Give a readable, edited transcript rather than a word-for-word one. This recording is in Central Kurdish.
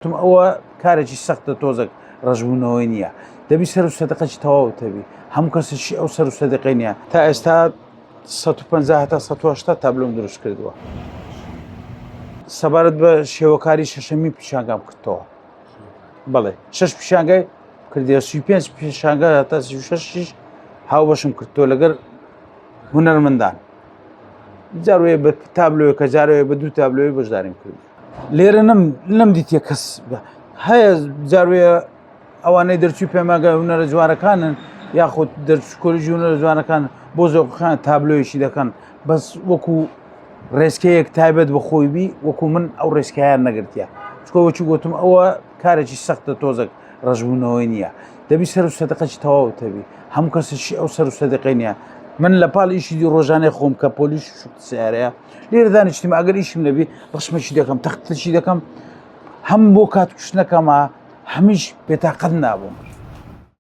ئەوە کارێکی سەختە تۆزێک ڕژبوونەوەی نییە دەبی سەر و سەدەقەی تەواوتەبی هەموو کەسێکی ئەو سەر و سەدەقەی نییە تا ئێستا 150 تا 180 تابلۆم دروست کردووە سەبارەت بە شێوەکاری شەشەمی پیشانگام کردەوە بەڵێ 6 پیشانگای کردی 35 پیشانگا تا 36 هاوبەشم کردەوە لەگەر هونەرمەندان جاروێ بە تابلۆی کە جارێ بە دوو تابلۆی بەشداریم کرد لێرە نەمدیتە کەس هەیە جاروێ ئەوانەی دەرچوی پێماگە هونەرە جوانەکانن یاخود دەرچکۆلیژی هونەرە جوانەکان بۆ زۆقەکان تابلۆیشی دەکەن بەس وەکو ڕێسکەیەک تایبەت بە خۆی بی وەکو من ئەو ڕێسکایان نەگرتیا چکۆوەچی گوتم ئەوە کارێکی سەختە تۆزێک ڕژبوونەوەی نییە دەبی سەر و سەدەقەی تەواوتەبی هەموو کەسێکی ئەو سەر و سەدەقەی نییە من لە پاڵ ئیشی ڕۆژانەی خۆم کە پۆلیس سیارەیە لێرە دانیشتیم ئەگەر ئیشم نەبی ڕشمەشی دەکەم تەختەشی دەکەم هەم بۆ کاتکوشتنەکەمە هەمیش بێتاقەت نابووم